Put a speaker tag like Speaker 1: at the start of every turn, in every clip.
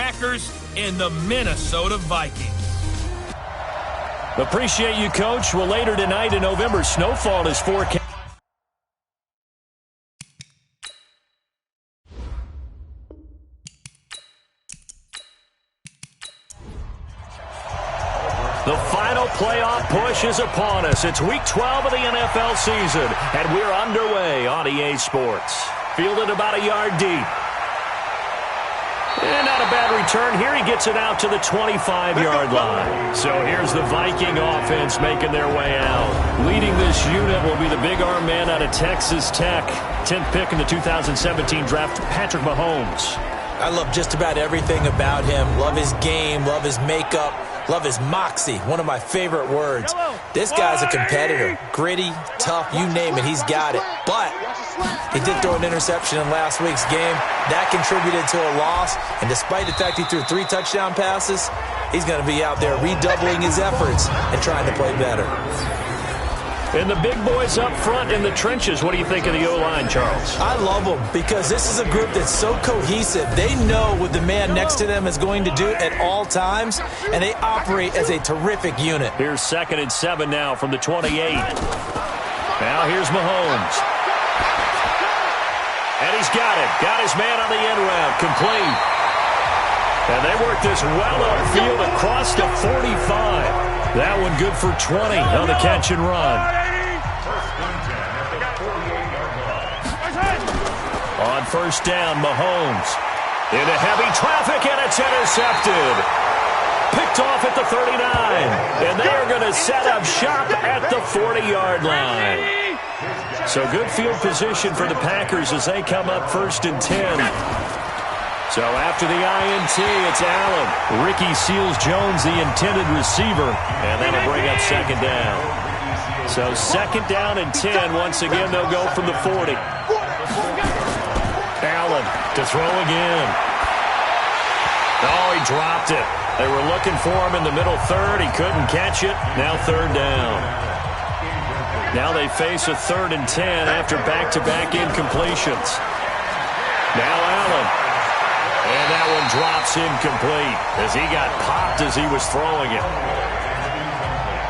Speaker 1: Packers and the Minnesota Vikings.
Speaker 2: Appreciate you, Coach. Well, later tonight in November, snowfall is forecast. The final playoff push is upon us. It's Week 12 of the NFL season, and we're underway on EA Sports. Fielded about a yard deep. And not a bad return here. He gets it out to the 25-yard line. So here's the Viking offense making their way out. Leading this unit will be the big arm man out of Texas Tech. 10th pick in the 2017 draft, Patrick Mahomes.
Speaker 3: I love just about everything about him. Love his game, love his makeup, love his moxie, one of my favorite words. This guy's a competitor. Gritty, tough, you name it, he's got it. But he did throw an interception in last week's game. That contributed to a loss. And despite the fact he threw 3 touchdown passes, he's going to be out there redoubling his efforts and trying to play better.
Speaker 2: And the big boys up front in the trenches. What do you think of the O-line, Charles?
Speaker 3: I love them because this is a group that's so cohesive. They know what the man next to them is going to do at all times, and they operate as a terrific unit.
Speaker 2: Here's 2nd and 7 now from the 28. Now here's Mahomes. And he's got it. Got his man on the end route. Complete. And they work this well upfield across the 45. That one good for 20 on the catch and run. On first down, Mahomes. Into heavy traffic, and it's intercepted. Picked off at the 39. And they are going to set up shop at the 40-yard line. So good field position for the Packers as they come up 1st and 10. So after the INT, it's Allen. Ricky Seals-Jones, the intended receiver, and that'll bring up 2nd down. So 2nd down and 10. Once again, they'll go from the 40. Allen to throw again. Oh, he dropped it. They were looking for him in the middle third. He couldn't catch it. Now 3rd down. Now they face a 3rd and 10 after back-to-back incompletions. Now Allen. And that one drops incomplete as he got popped as he was throwing it.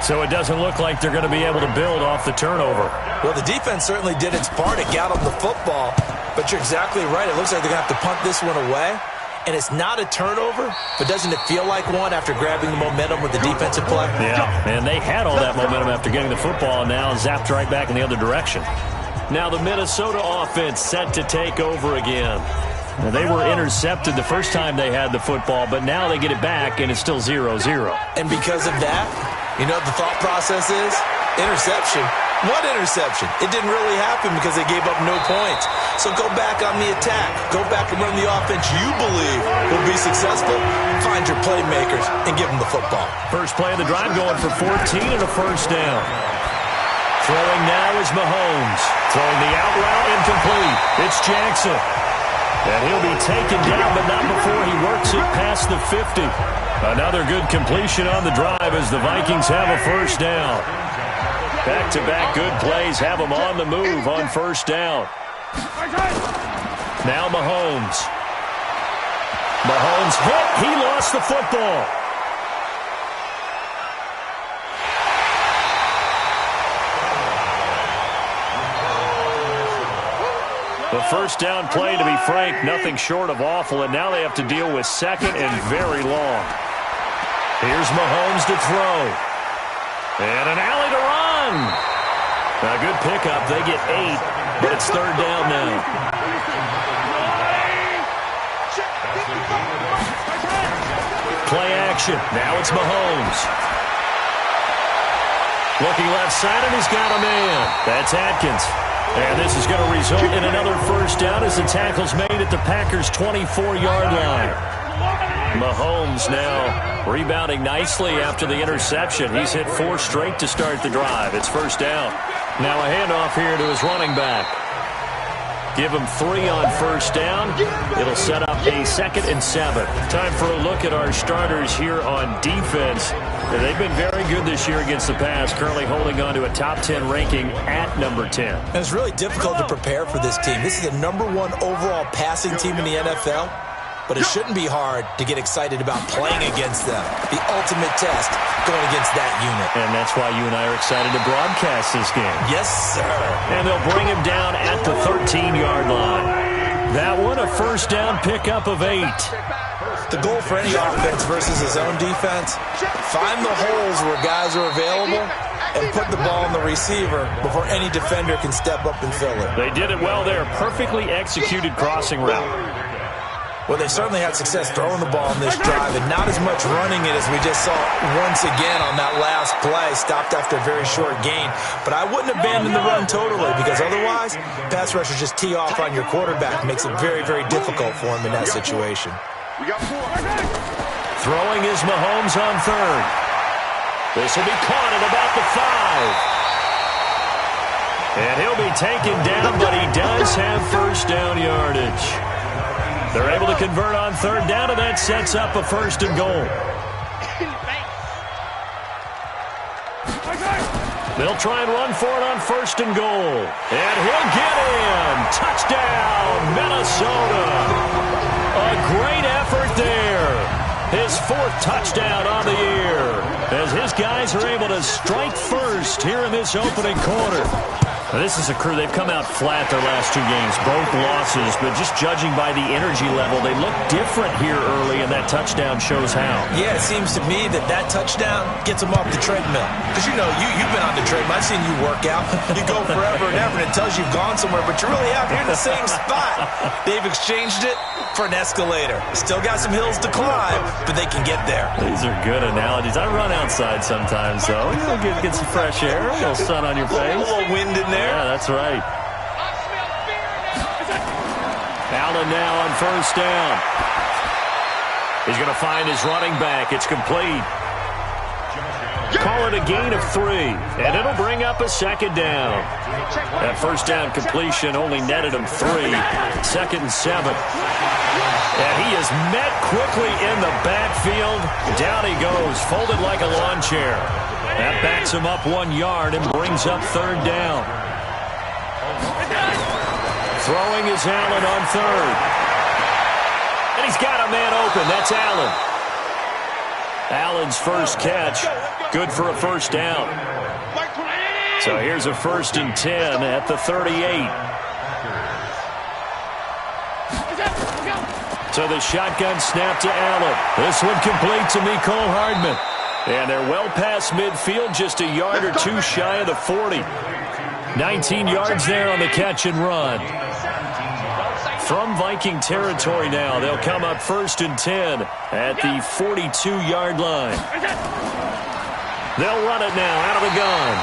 Speaker 2: So it doesn't look like they're going to be able to build off the turnover.
Speaker 3: Well, the defense certainly did its part. It got them the football. But you're exactly right. It looks like they're going to have to punt this one away. And it's not a turnover, but doesn't it feel like one after grabbing the momentum with the defensive play?
Speaker 2: Yeah, and they had all that momentum after getting the football and now zapped right back in the other direction. Now the Minnesota offense set to take over again. Now, they were intercepted the first time they had the football, but now they get it back, and it's still 0-0.
Speaker 3: And because of that, you know what the thought process is? Interception. What interception? It didn't really happen because they gave up no points. So go back on the attack. Go back and run the offense you believe will be successful. Find your playmakers and give them the football.
Speaker 2: First play of the drive going for 14 and a 1st down. Throwing now is Mahomes. Throwing the out route incomplete. It's Jackson. And he'll be taken down, but not before he works it past the 50. Another good completion on the drive as the Vikings have a 1st down. Back-to-back good plays have them on the move on 1st down. Now Mahomes. Mahomes hit. He lost the football. The 1st down play, to be frank, nothing short of awful, and now they have to deal with 2nd and very long. Here's Mahomes to throw. And an alley to run. A good pickup. They get 8, but it's 3rd down now. Play action. Now it's Mahomes. Looking left side, and he's got a man. That's Atkins. And this is going to result in another 1st down as the tackle's made at the Packers' 24-yard line. Mahomes now rebounding nicely after the interception. He's hit 4 straight to start the drive. It's 1st down. Now a handoff here to his running back. Give him 3 on 1st down. It'll set up a 2nd and 7. Time for a look at our starters here on defense. They've been very good this year against the pass, currently holding on to a top 10 ranking at number 10.
Speaker 3: And it's really difficult to prepare for this team. This is the #1 overall passing team in the NFL. but it shouldn't be hard to get excited about playing against them. The ultimate test going against that unit.
Speaker 2: And that's why you and I are excited to broadcast this game.
Speaker 3: Yes, sir.
Speaker 2: And they'll bring him down at the 13-yard line. That one, a first down pickup of 8.
Speaker 3: The goal for any offense versus his own defense, find the holes where guys are available and put the ball on the receiver before any defender can step up and fill it.
Speaker 2: They did it well there. Perfectly executed crossing route.
Speaker 3: Well, they certainly had success throwing the ball in this drive and not as much running it as we just saw once again on that last play. Stopped after a very short gain. But I wouldn't abandon the run totally because otherwise, pass rushers just tee off on your quarterback. Makes it very, very difficult for him in that situation.
Speaker 2: Throwing is Mahomes on third. This will be caught at about the 5. And he'll be taken down, but he does have first down yardage. They're able to convert on third down, and that sets up a first and goal. They'll try and run for it on first and goal. And he'll get in. Touchdown, Minnesota. A great effort there. His 4th touchdown on the year as his guys are able to strike first here in this opening quarter. Now, this is a crew. They've come out flat their last 2 games, both losses, but just judging by the energy level, they look different here early, and that touchdown shows how.
Speaker 3: Yeah, it seems to me that touchdown gets them off the treadmill. Because, you know, you've been on the treadmill. I've seen you work out. You go forever and ever, and it tells you you've gone somewhere, but you're really out here in the same spot. They've exchanged it for an escalator. Still got some hills to climb, but they can get there.
Speaker 2: These are good analogies. I run outside sometimes, though. You know, get some fresh air, a little sun on your face.
Speaker 3: A little wind in there.
Speaker 2: Yeah, that's right. Allen now on first down. He's going to find his running back. It's complete. Call it a gain of 3, and it'll bring up a second down. That first down completion only netted him 3. 2nd and 7. And he is met quickly in the backfield. Down he goes, folded like a lawn chair. That backs him up 1 yard and brings up third down. Throwing is Allen on third. And he's got a man open. That's Allen. Allen's first catch. Good for a first down. So here's a 1st and 10 at the 38. So the shotgun snap to Allen. This one complete to Mecole Hardman. And they're well past midfield, just a yard or 2 shy of the 40. 19 yards there on the catch and run. From Viking territory now, they'll come up 1st and 10 at the 42-yard line. They'll run it now out of the gun.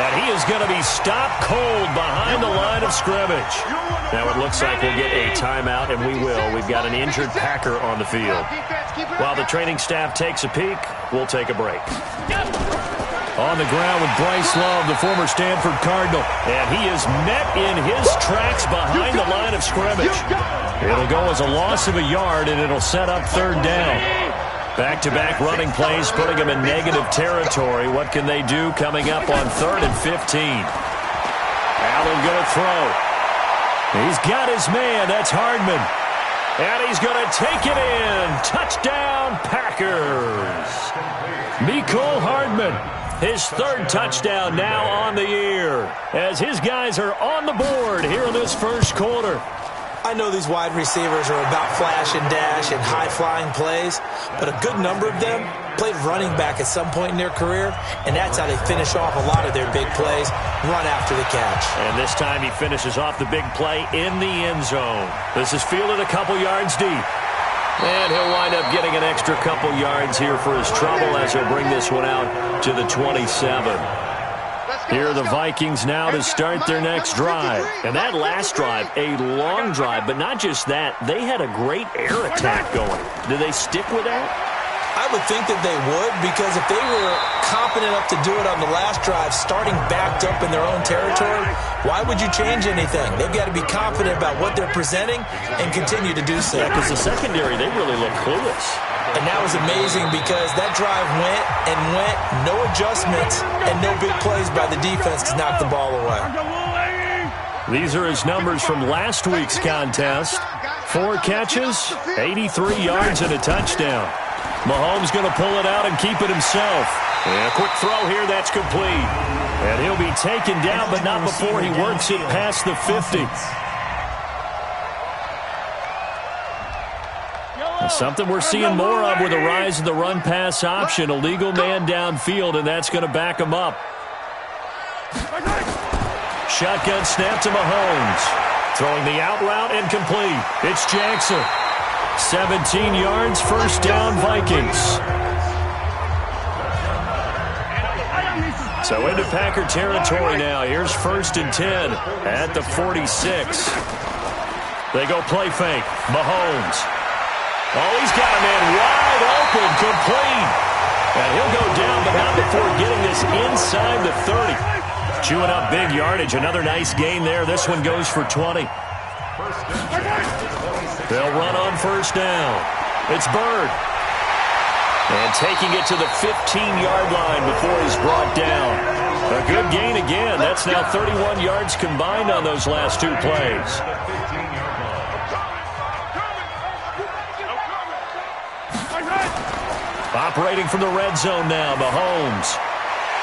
Speaker 2: And he is going to be stopped cold behind the line of scrimmage. Now it looks like we'll get a timeout, and we will. We've got an injured Packer on the field. While the training staff takes a peek, we'll take a break. On the ground with Bryce Love, the former Stanford Cardinal. And he is met in his tracks behind the line of scrimmage. It'll go as a loss of a yard, and it'll set up third down. Back-to-back running plays, putting them in negative territory. What can they do coming up on 3rd and 15? Allen going to throw. He's got his man. That's Hardman. And he's going to take it in. Touchdown, Packers. Mecole Hardman, his 3rd touchdown now on the year, as his guys are on the board here in this first quarter.
Speaker 3: I know these wide receivers are about flash and dash and high-flying plays, but a good number of them played running back at some point in their career, and that's how they finish off a lot of their big plays, run after the catch.
Speaker 2: And this time he finishes off the big play in the end zone. This is fielded a couple yards deep. And he'll wind up getting an extra couple yards here for his trouble as he'll bring this one out to the 27. Here are the Vikings now to start their next drive. And that last drive, a long drive, but not just that. They had a great air attack going. Do they stick with that?
Speaker 3: I would think that they would, because if they were competent enough to do it on the last drive, starting backed up in their own territory, why would you change anything? They've got to be confident about what they're presenting and continue to do so.
Speaker 2: Yeah, because the secondary, they really look clueless.
Speaker 3: And that was amazing because that drive went and went, no adjustments, and no big plays by the defense to knock the ball away.
Speaker 2: These are his numbers from last week's contest. 4 catches, 83 yards, and a touchdown. Mahomes going to pull it out and keep it himself. And a quick throw here, that's complete. And he'll be taken down, but not before he works it past the 50. Something we're seeing more of with the rise of the run-pass option. A legal man downfield, and that's going to back him up. Shotgun snap to Mahomes. Throwing the out route and complete. It's Jackson. 17 yards, first down, Vikings. So into Packer territory now. Here's 1st and 10 at the 46. They go play fake. Mahomes. Oh, he's got a man wide open, complete. And he'll go down, but not before getting this inside the 30. Chewing up big yardage. Another nice gain there. This one goes for 20. They'll run on 1st down. It's Bird. And taking it to the 15-yard line before he's brought down. A good gain again. That's now 31 yards combined on those last 2 plays. Operating from the red zone now, Mahomes.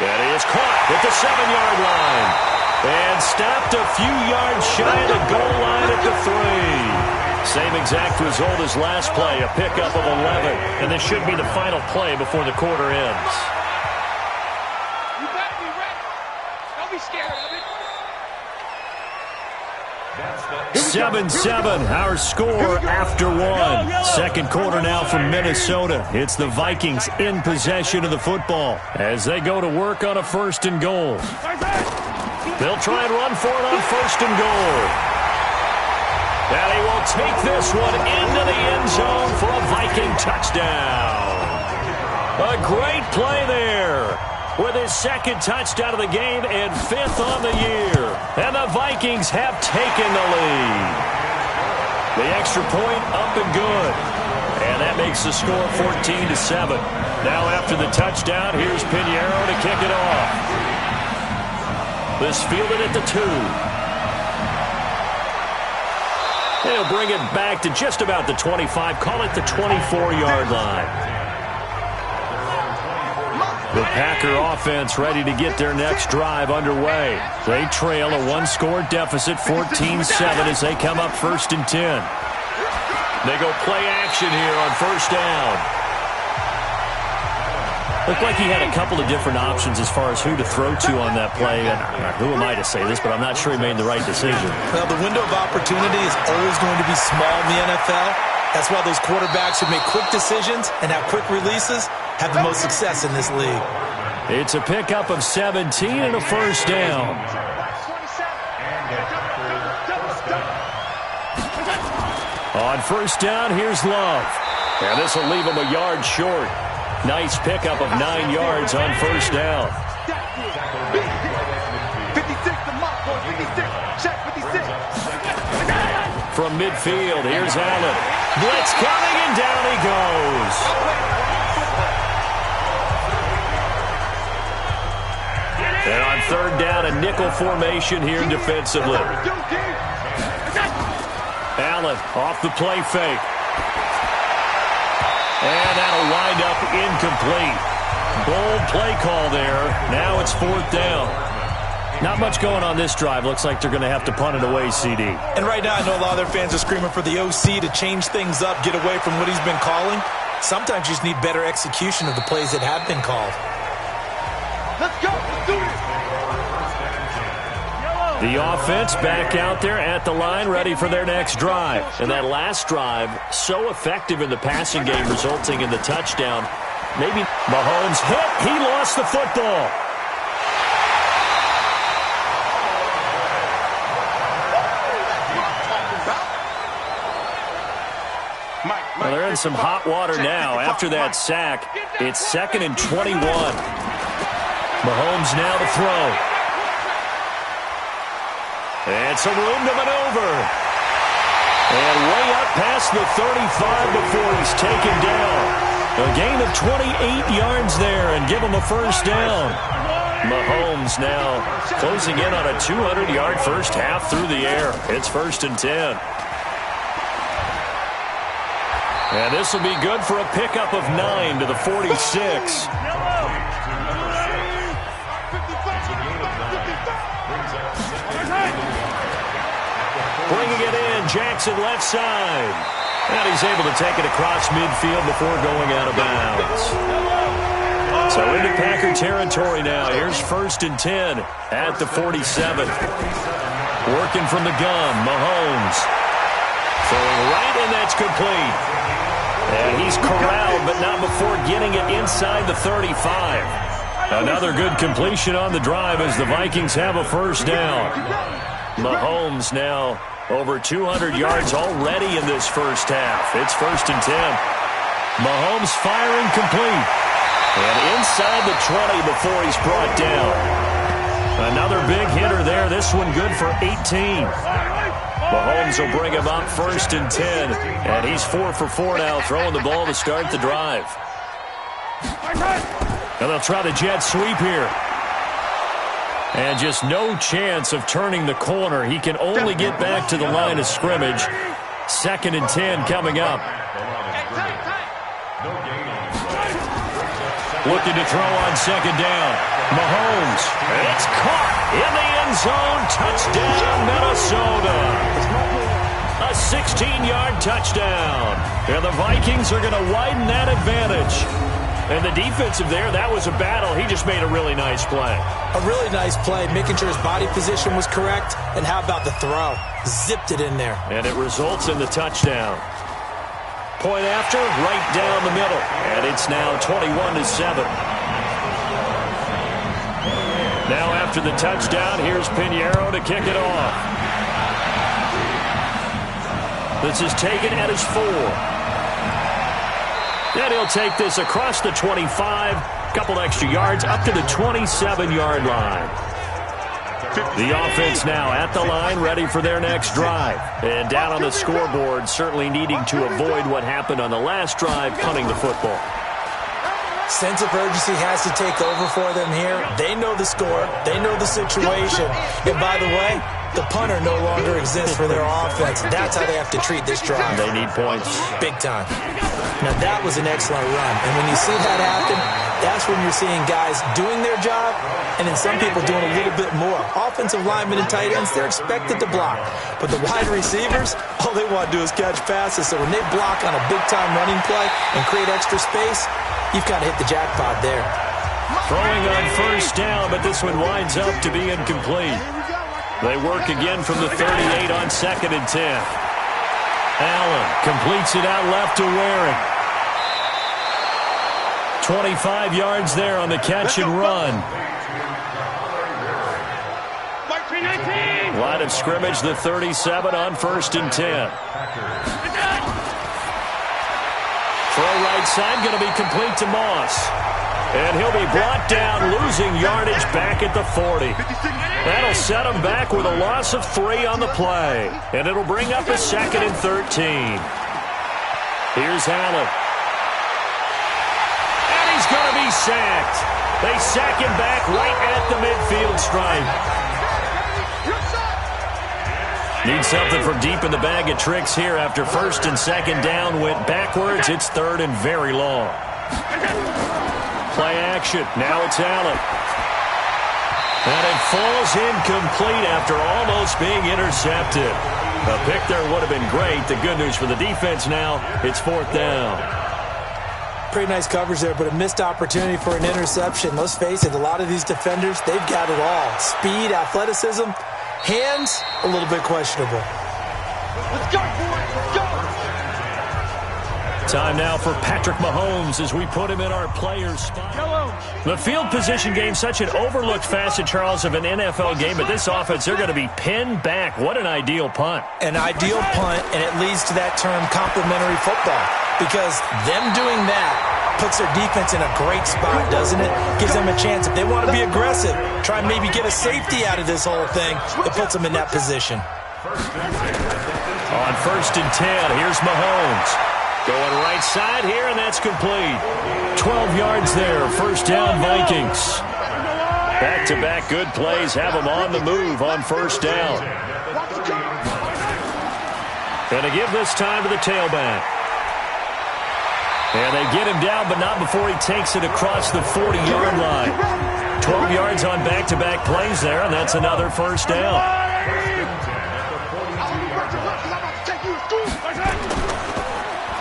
Speaker 2: And he is caught at the 7-yard line. And stopped a few yards shy of the goal line at the 3. Same exact result as last play, a pickup of 11. And this should be the final play before the quarter ends.
Speaker 4: You better be ready. Don't be scared of it.
Speaker 2: 7-7, our score after 1. Second quarter now from Minnesota. It's the Vikings in possession of the football as they go to work on a 1st and goal. They'll try and run for it on 1st and goal. And he will take this one into the end zone for a Viking touchdown. A great play there, with his 2nd touchdown of the game and 5th on the year. And the Vikings have taken the lead. The extra point up and good. And that makes the score 14-7. Now after the touchdown, here's Pinheiro to kick it off. This fielded at the 2. They'll bring it back to just about the 25. Call it the 24-yard line. The Packer offense ready to get their next drive underway. They trail a 1-score deficit, 14-7, as they come up 1st and 10. They go play action here on 1st down. Looked like he had a couple of different options as far as who to throw to on that play. And who am I to say this, but I'm not sure he made the right decision.
Speaker 3: Well, the window of opportunity is always going to be small in the NFL. That's why those quarterbacks who make quick decisions and have quick releases have the most success in this league.
Speaker 2: It's a pickup of 17 and a 1st down. On 1st down, here's Love. And this will leave him a yard short. Nice pickup of 9 yards on 1st down.
Speaker 4: 56 to Mark, 56. Check 56.
Speaker 2: From midfield, here's Allen. Blitz coming, and down he goes. And on 3rd down, a nickel formation here defensively. Allen off the play fake. And that'll wind up incomplete. Bold play call there. Now it's 4th down. Not much going on this drive. Looks like they're going to have to punt it away, CD.
Speaker 3: And right now, I know a lot of their fans are screaming for the OC to change things up, get away from what he's been calling. Sometimes you just need better execution of the plays that have been called.
Speaker 4: Let's go. Let's do this.
Speaker 2: The offense back out there at the line, ready for their next drive. And that last drive, so effective in the passing game, resulting in the touchdown. Maybe Mahomes hit. He lost the football. Well, they're in some hot water now. After that sack, it's 2nd and 21. Mahomes now to throw. And some room to maneuver. And way up past the 35 before he's taken down. A gain of 28 yards there and give him a 1st down. Mahomes now closing in on a 200-yard first half through the air. It's 1st and 10. And this will be good for a pickup of 9 to the 46. Bringing it in, Jackson left side. And he's able to take it across midfield before going out of bounds. So into Packer territory now. Here's 1st and 10 at the 47. Working from the gun, Mahomes. Throwing right, and that's complete. And he's corralled, but not before getting it inside the 35. Another good completion on the drive as the Vikings have a first down. Mahomes now over 200 yards already in this first half. It's 1st and 10. Mahomes firing complete. And inside the 20 before he's brought down. Another big hitter there. This one good for 18. Mahomes will bring him up 1st and 10. And he's 4 for 4 now, throwing the ball to start the drive. And they'll try the jet sweep here. And just no chance of turning the corner. He can only get back to the line of scrimmage. 2nd and 10 coming up. Looking to throw on 2nd down. Mahomes. It's caught in the end zone. Touchdown, Minnesota. A 16-yard touchdown. And the Vikings are going to widen that advantage. And the defensive there, that was a battle. He just made a really nice play.
Speaker 3: A really nice play, making sure his body position was correct. And how about the throw? Zipped it in there. And
Speaker 2: it results in the touchdown. Point after, right down the middle. And it's now 21-7. Now after the touchdown, here's Pinheiro to kick it off. This is taken at his 4. And he'll take this across the 25, couple extra yards, up to the 27-yard line. The offense now at the line, ready for their next drive. And down on the scoreboard, certainly needing to avoid what happened on the last drive, punting the football.
Speaker 3: Sense of urgency has to take over for them here. They know the score. They know the situation. And by the way, the punter no longer exists for their offense. That's how they have to treat this drive.
Speaker 2: They need points.
Speaker 3: Big time. Now, that was an excellent run. And when you see that happen, that's when you're seeing guys doing their job and then some people doing a little bit more. Offensive linemen and tight ends, they're expected to block. But the wide receivers, all they want to do is catch passes. So when they block on a big-time running play and create extra space, you've kind of hit the jackpot there.
Speaker 2: Throwing on 1st down, but this one winds up to be incomplete. They work again from the 38 on 2nd and 10. Allen completes it out left to Waring. 25 yards there on the catch and run. Line of scrimmage, the 37 on 1st and 10. Throw right side, going to be complete to Moss. And he'll be brought down, losing yardage back at the 40. That'll set him back with a loss of 3 on the play. And it'll bring up a 2nd and 13. Here's Allen. And he's going to be sacked. They sack him back right at the midfield stripe. Need something from deep in the bag of tricks here after 1st and 2nd down went backwards. It's 3rd and very long. Play action. Now it's Allen. And it falls incomplete after almost being intercepted. A pick there would have been great. The good news for the defense now, it's 4th down.
Speaker 3: Pretty nice coverage there, but a missed opportunity for an interception. Let's face it, a lot of these defenders, they've got it all. Speed, athleticism, hands, a little bit questionable.
Speaker 4: Let's go, boys. Let's go.
Speaker 2: Time now for Patrick Mahomes as we put him in our players' spot. The field position game, such an overlooked facet, Charles, of an NFL game. But this offense, they're going to be pinned back. What an ideal punt.
Speaker 3: An ideal punt, and it leads to that term complementary football. Because them doing that puts their defense in a great spot, doesn't it? Gives them a chance. If they want to be aggressive, try and maybe get a safety out of this whole thing, it puts them in that position.
Speaker 2: On 1st and 10, here's Mahomes. Going right side here, and that's complete. 12 yards there, 1st down Vikings. Back-to-back good plays have them on the move on 1st down. And to give this time to the tailback. And they get him down, but not before he takes it across the 40-yard line. 12 yards on back-to-back plays there, and that's another first down.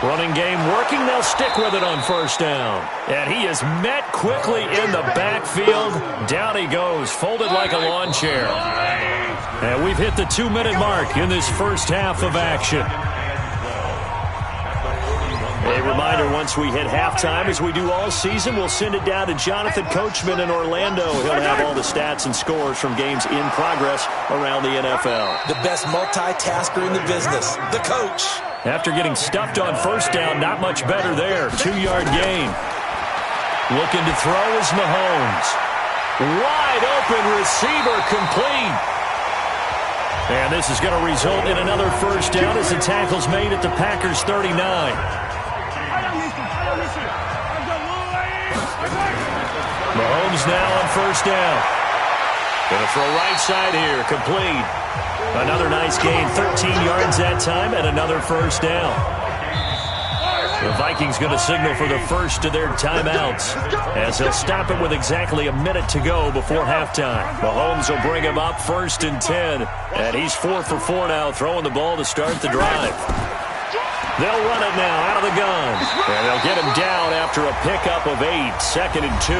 Speaker 2: Running game working. They'll stick with it on first down. And he is met quickly in the backfield. Down he goes, folded like a lawn chair. And we've hit the 2-minute mark in this first half of action. A reminder, once we hit halftime, as we do all season, we'll send it down to Jonathan Coachman in Orlando. He'll have all the stats and scores from games in progress around the NFL.
Speaker 3: The best multitasker in the business, the coach.
Speaker 2: After getting stuffed on first down, not much better there. 2-yard gain. Looking to throw is Mahomes. Wide open receiver, complete. And this is going to result in another first down as the tackle's made at the Packers' 39. Mahomes now on first down. Going to throw right side here, complete. Another nice gain, 13 yards that time, and another first down. The Vikings going to signal for the first of their timeouts as they'll stop it with exactly a minute to go before halftime. Mahomes will bring him up first and 10, and he's 4 for 4 now, throwing the ball to start the drive. They'll run it now out of the gun, and they'll get him down after a pickup of 8, 2nd and 2.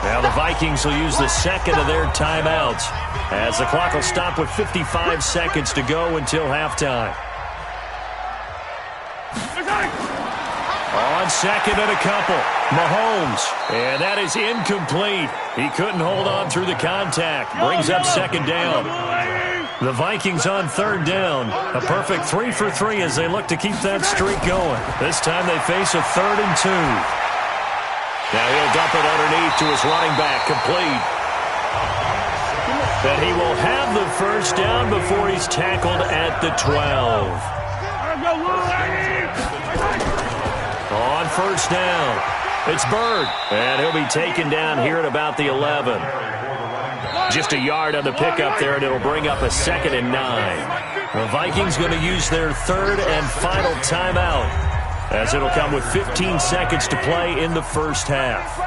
Speaker 2: Now the Vikings will use the second of their timeouts as the clock will stop with 55 seconds to go until halftime. On second and a couple, Mahomes, and that is incomplete. He couldn't hold on through the contact. Brings up second down. The Vikings on third down. A perfect 3 for 3 as they look to keep that streak going. This time they face a 3rd and 2. Now he'll dump it underneath to his running back, complete. But he will have the first down before he's tackled at the 12. On first down, it's Bird, and he'll be taken down here at about the 11. Just a yard on the pickup there, and it'll bring up a 2nd and 9. The Vikings going to use their third and final timeout, as it'll come with 15 seconds to play in the first half.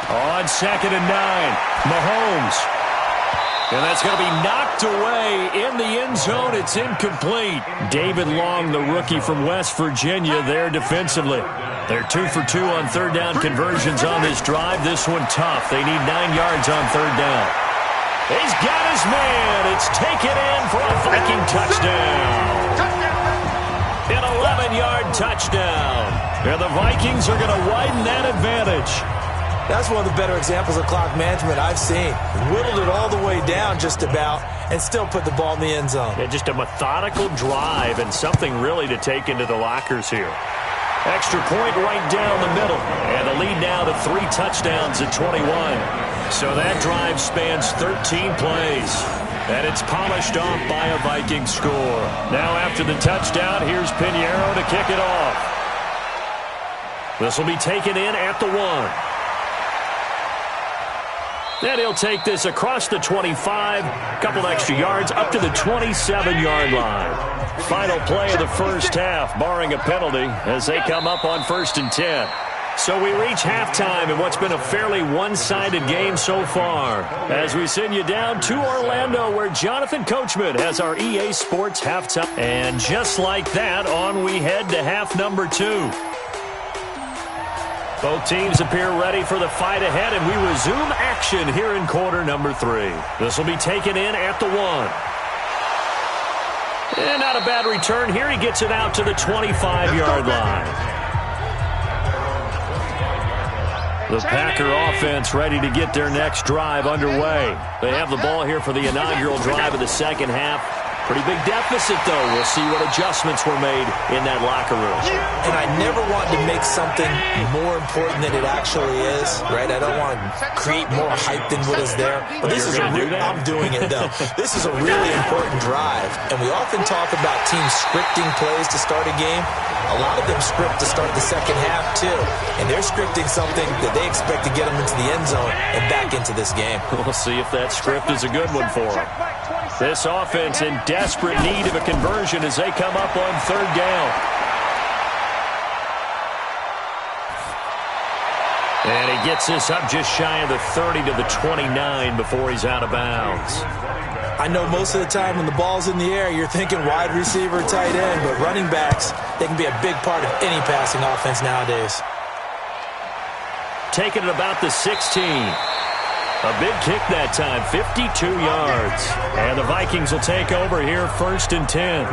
Speaker 2: On 2nd and 9, Mahomes. And that's going to be knocked away in the end zone. It's incomplete. David Long, the rookie from West Virginia, there defensively. They're 2 for 2 on third down conversions on this drive. This one tough. They need 9 yards on third down. He's got his man. It's taken in for a Viking touchdown. An 11-yard touchdown. And the Vikings are going to widen that advantage.
Speaker 3: That's one of the better examples of clock management I've seen. Whittled it all the way down just about and still put the ball in the end zone.
Speaker 2: Yeah, just a methodical drive and something really to take into the lockers here. Extra point right down the middle. And the lead now to 3 touchdowns at 21. So that drive spans 13 plays. And it's polished off by a Viking score. Now after the touchdown, here's Pinheiro to kick it off. This will be taken in at the 1. Then he'll take this across the 25, couple extra yards, up to the 27-yard line. Final play of the first half, barring a penalty, as they come up on 1st and 10. So we reach halftime in what's been a fairly one-sided game so far, as we send you down to Orlando, where Jonathan Coachman has our EA Sports halftime. And just like that, on we head to half number 2. Both teams appear ready for the fight ahead, and we resume action here in quarter number 3. This will be taken in at the 1. And not a bad return here. He gets it out to the 25-yard line. The Packer offense ready to get their next drive underway. They have the ball here for the inaugural drive of the second half. Pretty big deficit, though. We'll see what adjustments were made in that locker room.
Speaker 3: And I never want to make something more important than it actually is, right? I don't want to create more hype than what is there. But this is I'm doing it, though. This is a really important drive. And we often talk about teams scripting plays to start a game. A lot of them script to start the second half, too. And they're scripting something that they expect to get them into the end zone and back into this game.
Speaker 2: We'll see if that script is a good one for them. This offense in desperate need of a conversion as they come up on third down. And he gets this up just shy of the 30 to the 29 before he's out of bounds.
Speaker 3: I know most of the time when the ball's in the air, you're thinking wide receiver, tight end, but running backs, they can be a big part of any passing offense nowadays.
Speaker 2: Taking it about the 16. A big kick that time, 52 yards. And the Vikings will take over here, 1st and 10.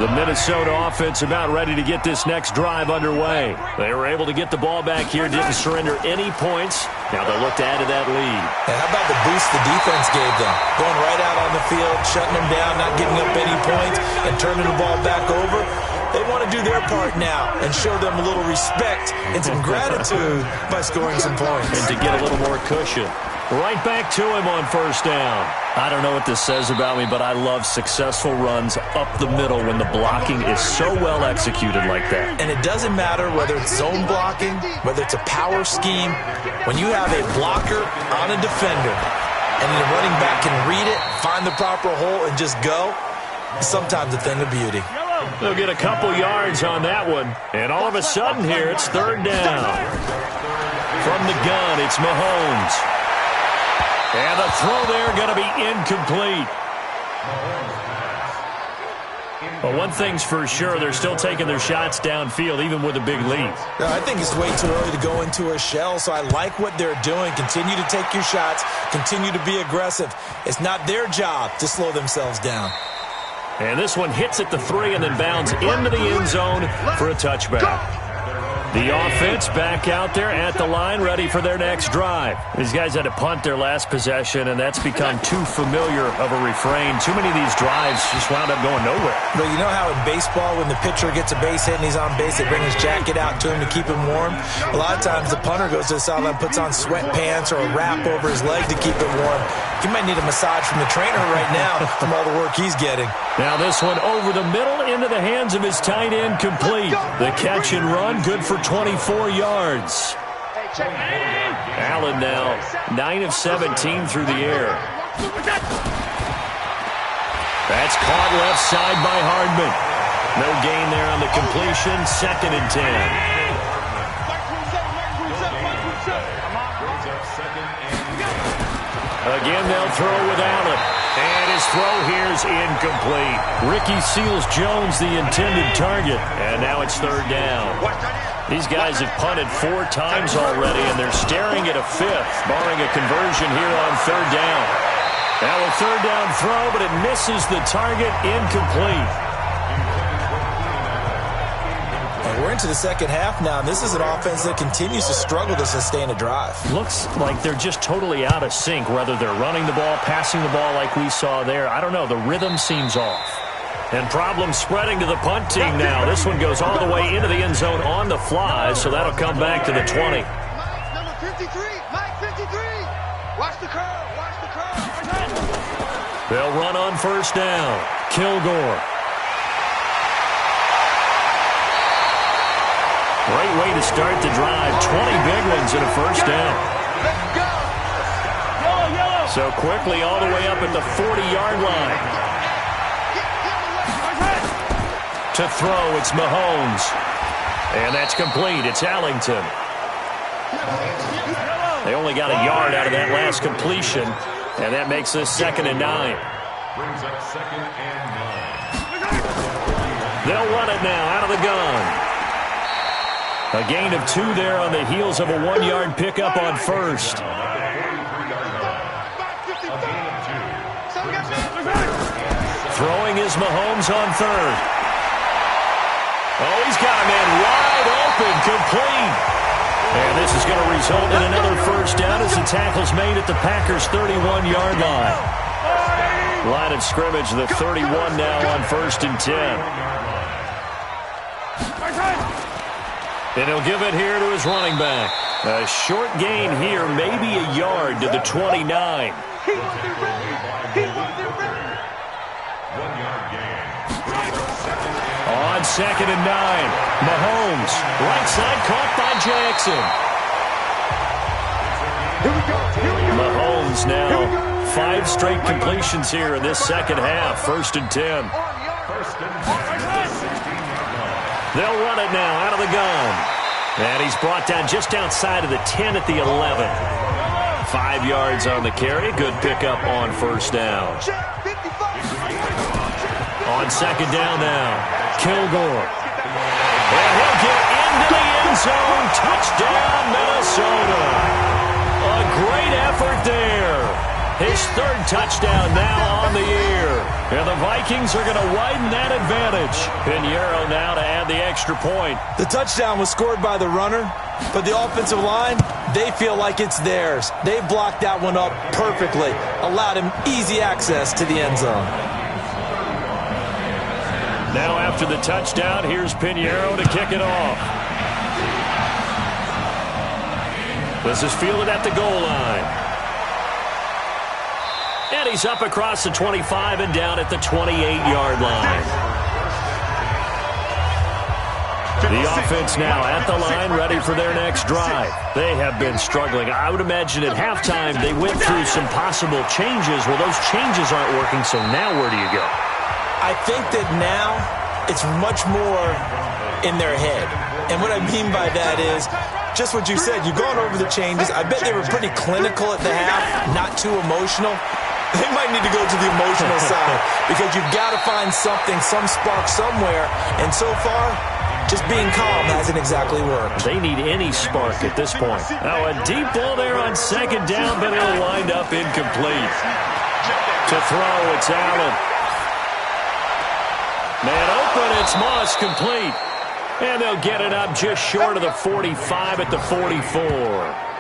Speaker 2: The Minnesota offense about ready to get this next drive underway. They were able to get the ball back here, didn't surrender any points. Now they'll look to add to that lead.
Speaker 3: And how about the boost the defense gave them? Going right out on the field, shutting them down, not giving up any points, and turning the ball back over. They want to do their part now and show them a little respect and some gratitude by scoring some points.
Speaker 2: And to get a little more cushion. Right back to him on 1st down. I don't know what this says about me, but I love successful runs up the middle when the blocking is so well executed like that.
Speaker 3: And it doesn't matter whether it's zone blocking, whether it's a power scheme. When you have a blocker on a defender and the running back can read it, find the proper hole, and just go, it's sometimes a thing of beauty.
Speaker 2: They'll get a couple yards on that one. And all of a sudden here, it's 3rd down. From the gun, it's Mahomes. And the throw there going to be incomplete. But one thing's for sure, they're still taking their shots downfield, even with a big lead.
Speaker 3: No, I think it's way too early to go into a shell, so I like what they're doing. Continue to take your shots. Continue to be aggressive. It's not their job to slow themselves down.
Speaker 2: And this one hits at the 3 and then bounds into the end zone for a touchback. The offense back out there at the line, ready for their next drive. These guys had to punt their last possession, and that's become too familiar of a refrain. Too many of these drives just wound up going nowhere.
Speaker 3: But you know how in baseball, when the pitcher gets a base hit and he's on base, they bring his jacket out to him to keep him warm? A lot of times the punter goes to the sideline, puts on sweatpants or a wrap over his leg to keep it warm. He might need a massage from the trainer right now from all the work he's getting.
Speaker 2: Now this one over the middle into the hands of his tight end, complete. The catch and run, good for 24 yards. Allen now 9 of 17 through the air. That's caught left side by Hardman. No gain there on the completion. 2nd and 10. Again, they'll throw with Allen. And his throw here is incomplete. Ricky Seals-Jones, the intended target. And now it's 3rd down. These guys have punted 4 times already, and they're staring at a 5th, barring a conversion here on 3rd down. Now a 3rd down throw, but it misses the target, incomplete.
Speaker 3: And we're into the second half now, and this is an offense that continues to struggle to sustain a drive.
Speaker 2: Looks like they're just totally out of sync, whether they're running the ball, passing the ball like we saw there. I don't know. The rhythm seems off. And problems spreading to the punt team now. This one goes all the way into the end zone on the fly, so that'll come back to the 20.
Speaker 4: Number 53, Mike 53. Watch the curve, watch the curve.
Speaker 2: They'll run on 1st down. Kilgore. Great way to start the drive. 20 big ones in a 1st down. So quickly all the way up at the 40-yard line. To throw, it's Mahomes. And that's complete. It's Allington. They only got a yard out of that last completion, and that makes this 2nd and 9. They'll run it now out of the gun. A gain of 2 there on the heels of a 1-yard pickup on 1st. Throwing is Mahomes on 3rd. Oh, he's got a man wide open, complete. And this is going to result in another 1st down as the tackle's made at the Packers' 31-yard line. Line of scrimmage, the 31 now on 1st and 10. And he'll give it here to his running back. A short gain here, maybe a yard to the 29.
Speaker 4: He wasn't ready. He wasn't ready.
Speaker 5: 1-yard gain.
Speaker 2: On 2nd and 9, Mahomes, right side, caught by Jackson.
Speaker 4: Here we go.
Speaker 2: Mahomes now 5 straight completions here in this second half. 1st and 10. They'll run it now out of the gun. And he's brought down just outside of the 10 at the 11. 5 yards on the carry. Good pickup on 1st down. On 2nd down now, Kilgore. And he'll get into the end zone. Touchdown, Minnesota. A great effort there. His 3rd touchdown now on the year. And the Vikings are going to widen that advantage. Pinheiro now to add the extra point.
Speaker 3: The touchdown was scored by the runner, but the offensive line, they feel like it's theirs. They blocked that one up perfectly, allowed him easy access to the end zone.
Speaker 2: Now after the touchdown, here's Pinheiro to kick it off. This is fielded at the goal line. And he's up across the 25 and down at the 28-yard line. The offense now at the line, ready for their next drive. They have been struggling. I would imagine at halftime they went through some possible changes. Well, those changes aren't working, so now where do you go?
Speaker 3: I think that now it's much more in their head. And what I mean by that is just what you said. You've gone over the changes. I bet they were pretty clinical at the half, not too emotional. They might need to go to the emotional side because you've got to find something, some spark somewhere. And so far, just being calm hasn't exactly worked.
Speaker 2: They need any spark at this point. Now a deep ball there on 2nd down, but it'll wind up incomplete. To throw, it's Allen. Man open, it's Moss, complete. And they'll get it up just short of the 45 at the 44.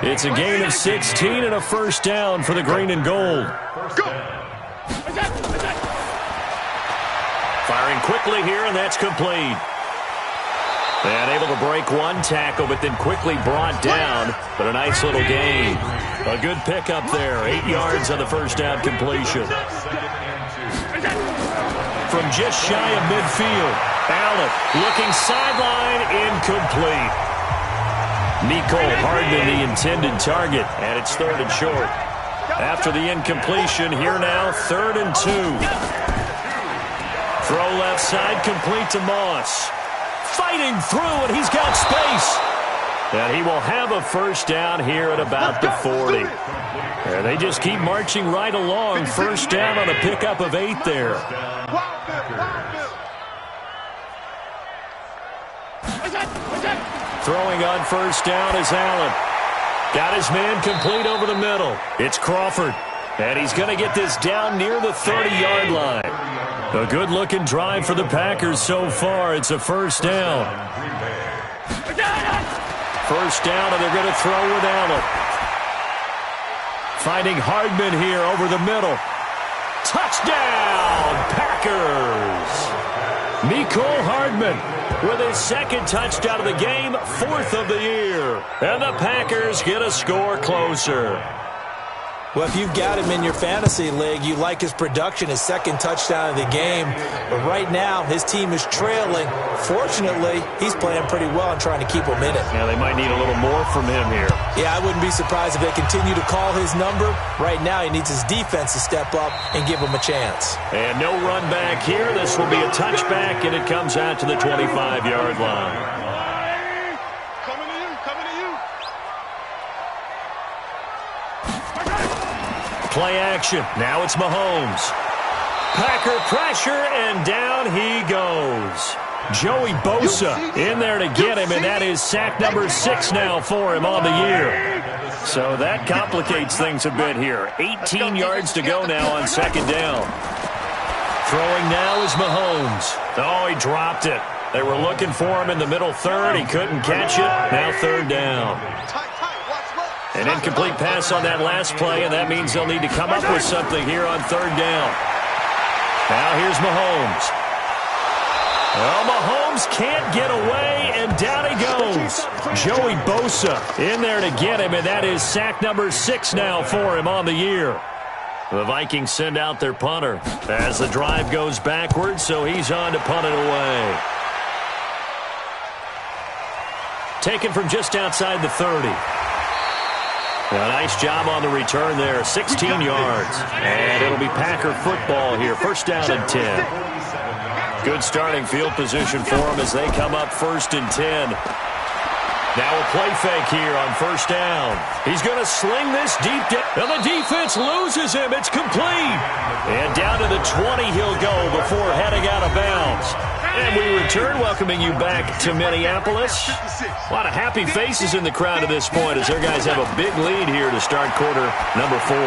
Speaker 2: It's a gain of 16 and a 1st down for the green and gold. Firing quickly here, and that's complete. And able to break one tackle, but then quickly brought down. But a nice little gain. A good pickup there. 8 yards on the 1st down completion. From just shy of midfield, Allen looking sideline, incomplete. Nicole Hardman, the intended target, and it's 3rd and short. After the incompletion, here now, 3rd and 2. Throw left side, complete to Moss. Fighting through, and he's got space. And he will have a 1st down here at about the 40. And they just keep marching right along. 1st down on a pickup of 8 there. Throwing on 1st down is Allen. Got his man complete over the middle. It's Crawford. And he's going to get this down near the 30-yard line. A good-looking drive for the Packers so far. It's a 1st down. 1st down, and they're going to throw with Allen. Finding Hardman here over the middle. Touchdown, Packers! Nicole Hardman with his 2nd touchdown of the game, 4th of the year. And the Packers get a score closer.
Speaker 3: Well, if you've got him in your fantasy league, you like his production, his 2nd touchdown of the game. But right now, his team is trailing. Fortunately, he's playing pretty well and trying to keep him in it.
Speaker 2: Yeah, they might need a little more from him here.
Speaker 3: Yeah, I wouldn't be surprised if they continue to call his number. Right now, he needs his defense to step up and give him a chance.
Speaker 2: And no run back here. This will be a touchback, and it comes out to the 25-yard line. Play action. Now it's Mahomes. Packer pressure, and down he goes. Joey Bosa in there to get him, and that is sack number 6 now for him on the year. So that complicates things a bit here. 18 yards to go now on 2nd down. Throwing now is Mahomes. Oh, he dropped it. They were looking for him in the middle 3rd. He couldn't catch it. Now 3rd down. An incomplete pass on that last play, and that means they'll need to come up with something here on 3rd down. Now here's Mahomes. Well, Mahomes can't get away, and down he goes. Joey Bosa in there to get him, and that is sack number 6 now for him on the year. The Vikings send out their punter as the drive goes backwards, so he's on to punt it away. Taken from just outside the 30. A nice job on the return there, 16 yards. And it'll be Packer football here, first down and 10. Good starting field position for them as they come up first and 10. Now a play fake here on first down. He's going to sling this deep down. And the defense loses him. It's complete. And down to the 20 he'll go before heading out of bounds. And we return, welcoming you back to Minneapolis. A lot of happy faces in the crowd at this point as their guys have a big lead here to start quarter number 4.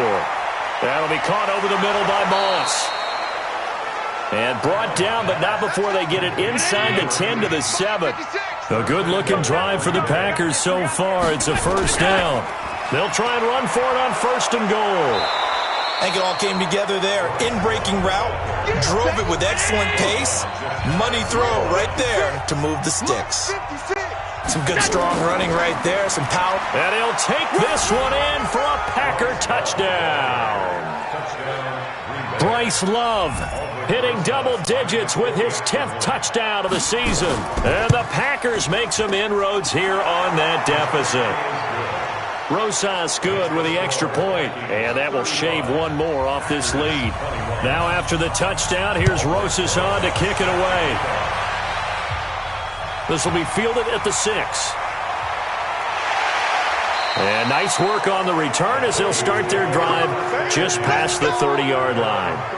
Speaker 2: That'll be caught over the middle by Moss. And brought down, but not before they get it inside the 10 to the 7. A good-looking drive for the Packers so far. It's a first down. They'll try and run for it on first and goal.
Speaker 3: I think it all came together there. In-breaking route, drove it with excellent pace. Money throw right there to move the sticks. Some good strong running right there, some power.
Speaker 2: And he'll take this one in for a Packer touchdown. Bryce Love hitting double digits with his 10th touchdown of the season. And the Packers make some inroads here on that deficit. Rosas good with the extra point, and that will shave one more off this lead. Now after the touchdown, here's Rosas on to kick it away. This will be fielded at the 6. And nice work on the return as they'll start their drive just past the 30-yard line.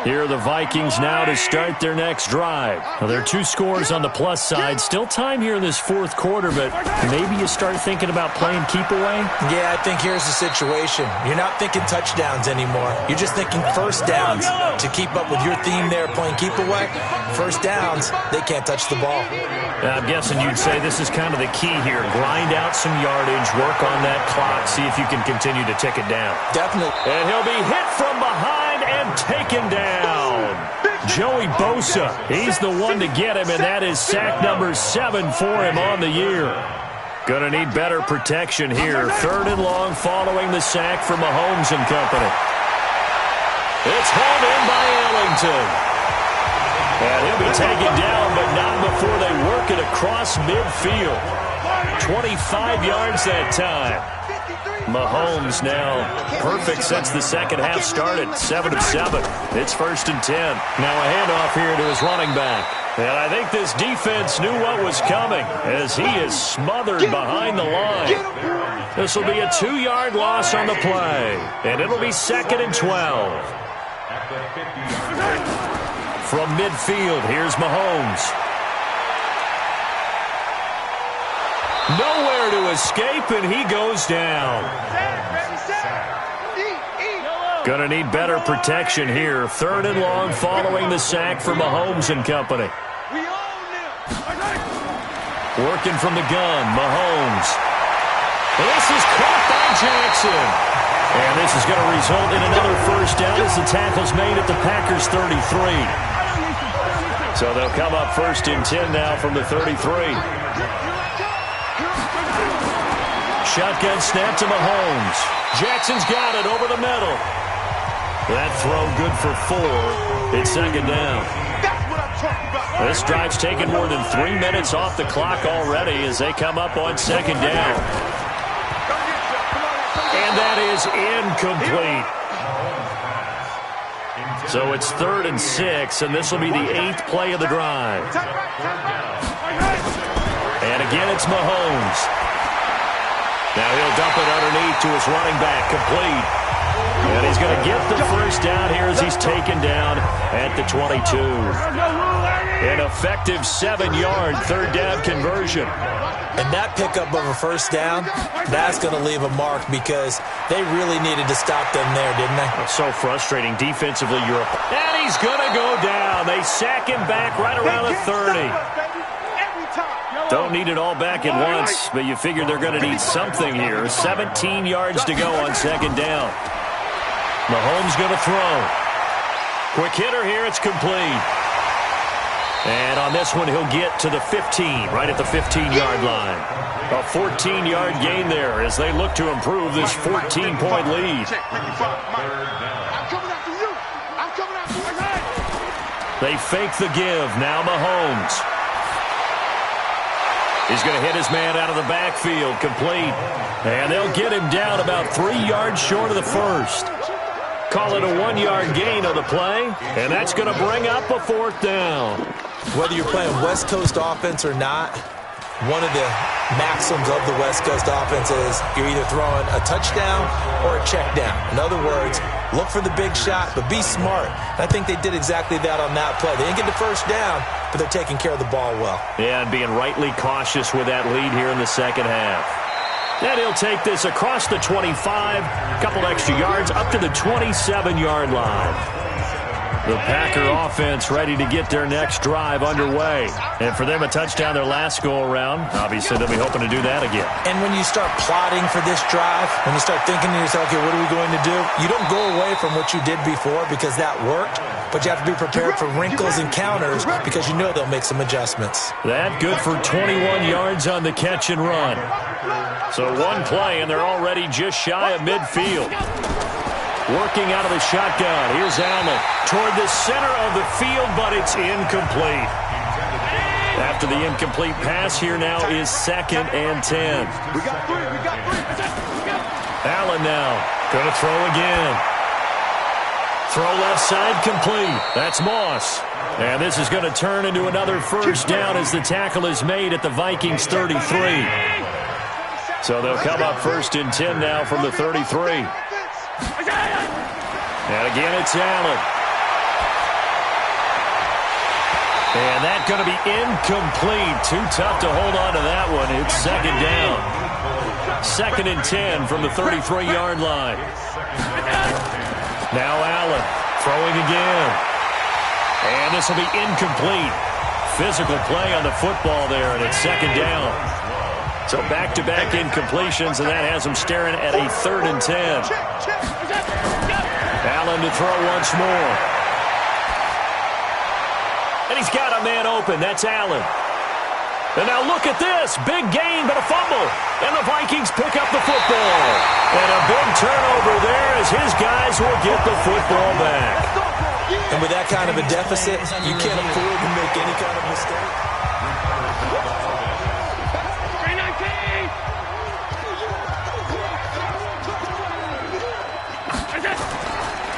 Speaker 2: Here are the Vikings now to start their next drive. Well, there are 2 scores on the plus side. Still time here in this fourth quarter, but maybe you start thinking about playing keep away?
Speaker 3: Yeah, I think here's the situation. You're not thinking touchdowns anymore. You're just thinking first downs. To keep up with your theme there, playing keep away, first downs, they can't touch the ball.
Speaker 2: I'm guessing you'd say this is kind of the key here. Grind out some yardage, work on that clock, see if you can continue to tick it down.
Speaker 3: Definitely.
Speaker 2: And he'll be hit from behind and taken down. Joey Bosa, he's the one to get him, and that is sack number 7 for him on the year. Gonna need better protection here. 3rd and long following the sack from Mahomes and company. It's hauled in by Ellington. And he'll be taken down, but not before they work it across midfield. 25 yards that time. Mahomes now perfect since the second half started. 7 of 7. It's first and 10. Now a handoff here to his running back. And I think this defense knew what was coming as he is smothered behind the line. This will be a 2-yard loss on the play. And it'll be 2nd and 12. From midfield, here's Mahomes. Nowhere to escape, and he goes down. Gonna need better protection here. 3rd and long following the sack for Mahomes and company. Working from the gun, Mahomes. This is caught by Jackson. And this is going to result in another first down as the tackle's made at the Packers' 33. So they'll come up first and 10 now from the 33. Shotgun snap to Mahomes. Jackson's got it over the middle. That throw good for 4. It's 2nd down. This drive's taken more than 3 minutes off the clock already as they come up on 2nd down. And that is incomplete. So it's 3rd and 6, and this will be the 8th play of the drive. And again, it's Mahomes. Now he'll dump it underneath to his running back, complete. And he's going to get the first down here as he's taken down at the 22. An effective 7-yard 3rd down conversion.
Speaker 3: And that pickup of a first down, that's going to leave a mark because they really needed to stop them there, didn't they?
Speaker 2: It's so frustrating defensively, Europe. And he's going to go down. They sack him back right around the 30. Don't need it all back at once, but you figure they're going to need something here. 17 yards to go on 2nd down. Mahomes going to throw. Quick hitter here, it's complete. And on this one, he'll get to the 15, right at the 15-yard line. A 14-yard gain there as they look to improve this 14-point lead. They fake the give. Now Mahomes. He's going to hit his man out of the backfield, complete. And they'll get him down about 3 yards short of the first. Call it a 1-yard gain on the play, and that's going to bring up a 4th down.
Speaker 3: Whether you're playing West Coast offense or not, one of the maxims of the West Coast offense is you're either throwing a touchdown or a check down. In other words, look for the big shot, but be smart. And I think they did exactly that on that play. They didn't get the first down, but they're taking care of the ball well.
Speaker 2: Yeah, and being rightly cautious with that lead here in the second half. And he'll take this across the 25, a couple extra yards, up to the 27-yard line. The Packer offense ready to get their next drive underway. And for them, a touchdown their last go-around. Obviously, they'll be hoping to do that again.
Speaker 3: And when you start plotting for this drive, when you start thinking to yourself, okay, what are we going to do? You don't go away from what you did before because that worked, but you have to be prepared for wrinkles and counters because you know they'll make some adjustments.
Speaker 2: That good for 21 yards on the catch and run. So one play, and they're already just shy of midfield. Working out of the shotgun. Here's Allen toward the center of the field, but it's incomplete. After the incomplete pass, here now is 2nd and 10.
Speaker 4: We got 3.
Speaker 2: Allen now going to throw again. Throw left side complete. That's Moss. And this is going to turn into another first down as the tackle is made at the Vikings 33. So they'll come up 1st and 10 now from the 33. And again, it's Allen. And that's going to be incomplete. Too tough to hold on to that one. It's 2nd down. 2nd and 10 from the 33-yard line. Now Allen throwing again. And this will be incomplete. Physical play on the football there, and it's 2nd down. So back-to-back incompletions, and that has them staring at a 3rd and 10. Allen to throw once more. And he's got a man open. That's Allen. And now look at this. Big gain, but a fumble. And the Vikings pick up the football. And a big turnover there as his guys will get the football back.
Speaker 3: And with that kind of a deficit, you can't afford to make any kind of mistake.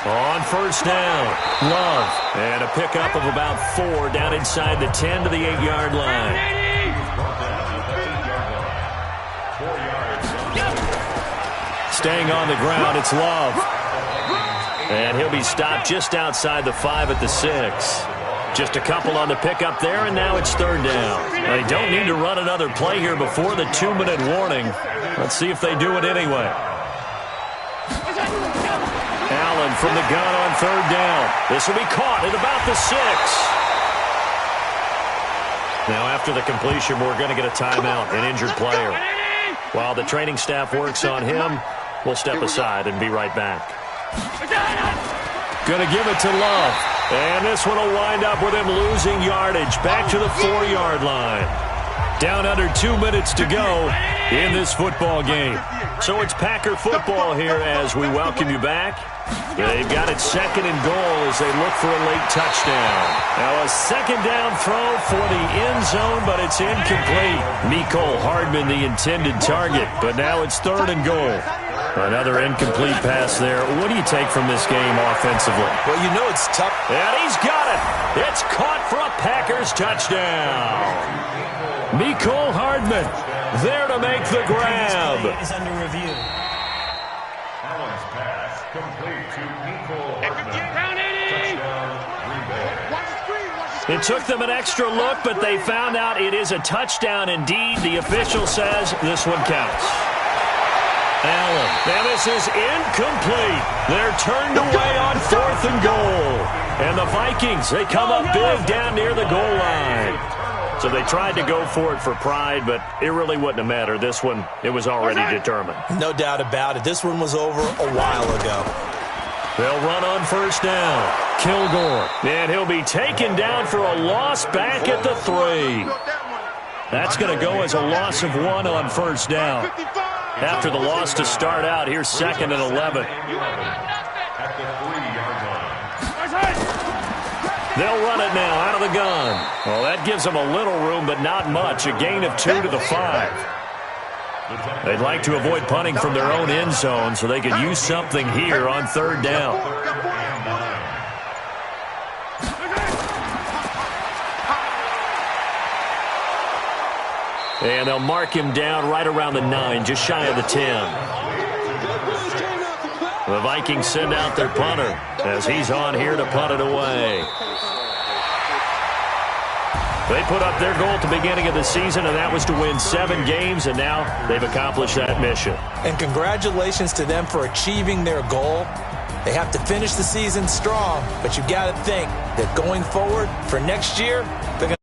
Speaker 2: On 1st down, Love. And a pickup of about 4 down inside the 10 to the 8-yard line. Staying on the ground, it's Love. And he'll be stopped just outside the 5 at the 6. Just a couple on the pickup there, and now it's 3rd down. They don't need to run another play here before the 2-minute warning. Let's see if they do it anyway. Allen from the gun on 3rd down. This will be caught at about the 6. Now after the completion, we're going to get a timeout, an injured player. While the training staff works on him, we'll step aside and be right back. Going to give it to Love. And this one will wind up with him losing yardage. Back to the 4-yard line. Down under 2 minutes to go in this football game. So it's Packer football here as we welcome you back. They've got it 2nd and goal as they look for a late touchdown. Now a 2nd down throw for the end zone, but it's incomplete. Mecole Hardman the intended target, but now it's 3rd and goal. Another incomplete pass there. What do you take from this game offensively?
Speaker 3: Well, you know it's tough.
Speaker 2: And he's got it. It's caught for a Packers touchdown. Mecole Hardman there to make the grab.
Speaker 6: Is under review.
Speaker 5: Allen's pass complete to Mecole Hardman. Touchdown,
Speaker 2: It took them an extra look, but they found out it is a touchdown indeed. The official says this one counts. Allen. Now this is incomplete. They're turned away on 4th and goal. And the Vikings, they come up big down near the goal line. So they tried to go for it for pride, but it really wouldn't have mattered. This one, it was already determined.
Speaker 3: No doubt about it. This one was over a while ago.
Speaker 2: They'll run on 1st down. Kilgore. And he'll be taken down for a loss back at the 3. That's going to go as a loss of 1 on 1st down. After the loss to start out, here's 2nd and 11. They'll run it now out of the gun. Well, that gives them a little room, but not much. A gain of 2 to the 5. They'd like to avoid punting from their own end zone so they could use something here on 3rd down. And they'll mark him down right around the 9, just shy of the 10. The Vikings send out their punter as he's on here to punt it away. They put up their goal at the beginning of the season, and that was to win 7 games, and now they've accomplished that mission.
Speaker 3: And congratulations to them for achieving their goal. They have to finish the season strong, but you got to think that going forward for next year, they're going to